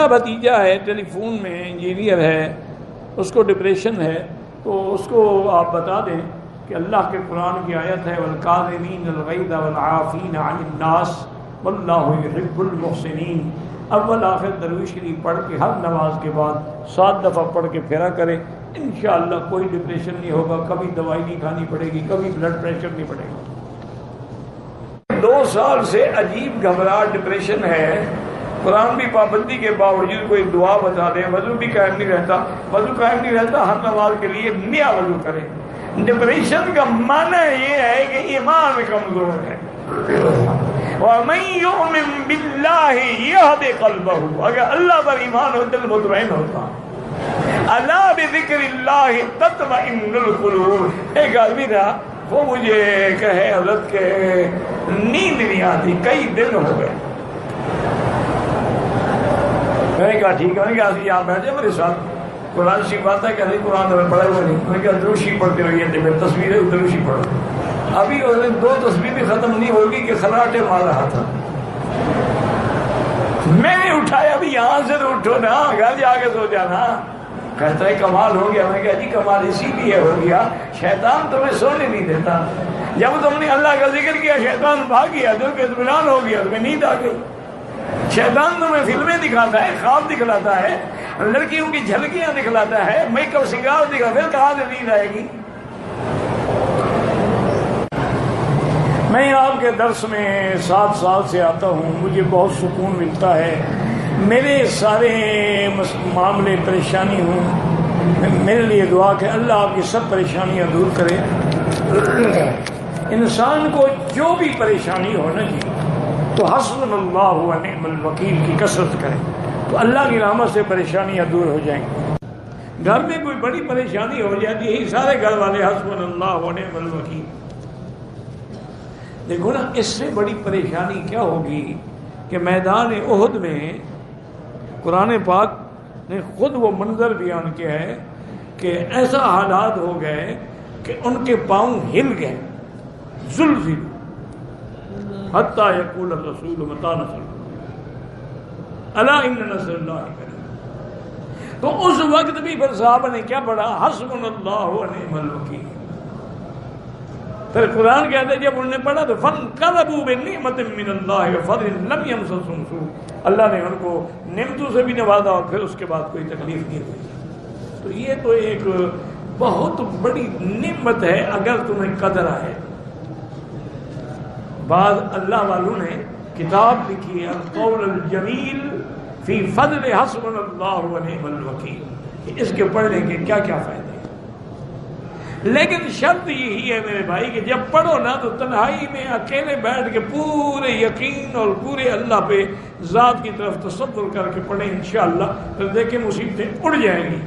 میرا بھتیجا ہے ٹیلی فون میں انجینئر ہے، اس کو ڈپریشن ہے، تو اس کو آپ بتا دیں کہ اللہ کے قرآن کی آیت ہے وَالْكَاظِمِينَ الْغَيْظَ وَالْعَافِينَ عَنِ النَّاسِ وَاللَّهُ يُحِبُّ الْمُحْسِنِينَ۔ اول آخر درود شریف پڑھ کے ہر نماز کے بعد 7 دفعہ پڑھ کے پھیرا کریں، انشاءاللہ کوئی ڈپریشن نہیں ہوگا، کبھی دوائی نہیں کھانی پڑے گی، کبھی بلڈ پریشر نہیں پڑے گا۔ 2 سال سے عجیب گھبراہٹ ڈپریشن ہے، قرآن بھی پابندی کے باوجود کوئی دعا بتا دیں، وضو بھی قائم نہیں رہتا، وضو قائم نہیں رہتا، ہر نماز کے لیے نیا وضو کریں۔ ڈپریشن کا معنی یہ ہے کہ ایمان کمزور ہے۔ وَمَن يُؤْمِن بِاللَّهِ يَهْدِ قَلْبَهُ، اگر اللہ پر ایمان ہو دل مطمئن ہوتا۔ أَلَا بِذِكْرِ اللَّهِ تَطْمَئِنُّ الْقُلُوبُ، ایک آدمی تھا وہ مجھے کہے حضرت کہ نیند نہیں آتی، کئی دن ہو گئے۔ میں نے کہا ٹھیک ہے، میں نے کہا یہاں بیٹھے میرے ساتھ، قرآن شریف آتا ہے کہ نہیں قرآن ہمیں پڑھا ہوا نہیں، میں نے کہا دروشی پڑھتے رہیے، میری تصویر ہے دروشی پڑھو۔ ابھی 2 تصویریں ختم نہیں ہوگی کہ خراٹے مار رہا تھا۔ میں نے اٹھایا ابھی یہاں سے تو اٹھو نا، گھر جا کے سو جانا۔ کہتا ہے کمال ہو گیا، میں نے کہا جی کمال اسی لیے ہو گیا، شیطان تمہیں سونے نہیں دیتا، جب تم نے اللہ کا ذکر کیا شیطان بھاگ گیا، دل کا اطمینان ہو گیا، تمہیں نیند آ گئی۔ شیطان تمہیں فلمیں دکھاتا ہے، خواب دکھلاتا ہے، لڑکیوں کی جھلکیاں دکھلاتا ہے، میک اپ سنگار دکھاتا ہے، کہاں سے نیند آئے گی؟ میں آپ کے درس میں 7 سال سے آتا ہوں، مجھے بہت سکون ملتا ہے، میرے سارے معاملے پریشانی ہوں، میرے لیے دعا کہ اللہ آپ کی سب پریشانیاں دور کرے۔ انسان کو جو بھی پریشانی ہو نا جی تو حسبنا اللہ و نعم الوکیل کی کثرت کرے تو اللہ کی رحمت سے پریشانیاں دور ہو جائیں گی۔ گھر میں کوئی بڑی پریشانی ہو جاتی ہے، سارے گھر والے حسبنا اللہ و نعم الوکیل۔ دیکھو نا اس سے بڑی پریشانی کیا ہوگی کہ میدان احد میں قرآن پاک نے خود وہ منظر بیان کیا ہے کہ ایسا حالات ہو گئے کہ ان کے پاؤں ہل گئے، زلزل حتیٰ یقول الرسول متی نصر اللہ الا ان نصر اللہ قریب۔ تو اس وقت بھی پھر صحابہ نے کیا پڑھا؟ حسبنا اللہ و نعم الوکیل۔ پھر قرآن کہتا ہے جب انہوں نے پڑھا تو فانقلبوا بنعمت من اللہ وفضل لم یمسسہم سوء، اللہ نے ان کو نعمتوں سے بھی نوازا اور پھر اس کے بعد کوئی تکلیف نہیں ہوئی۔ تو یہ تو ایک بہت بڑی نعمت ہے اگر تمہیں قدر آئے۔ بعض اللہ والوں نے کتاب لکھی ہے القول الجمیل فی فضل حسبنا اللہ و نعم الوکیل، اس کے پڑھنے کے کیا کیا فائدے ہیں، لیکن شرط یہی ہے میرے بھائی کہ جب پڑھو نا تو تنہائی میں اکیلے بیٹھ کے پورے یقین اور پورے اللہ پہ ذات کی طرف تصور کر کے پڑھیں، انشاءاللہ پھر دیکھیں مصیبتیں اڑ جائیں گی۔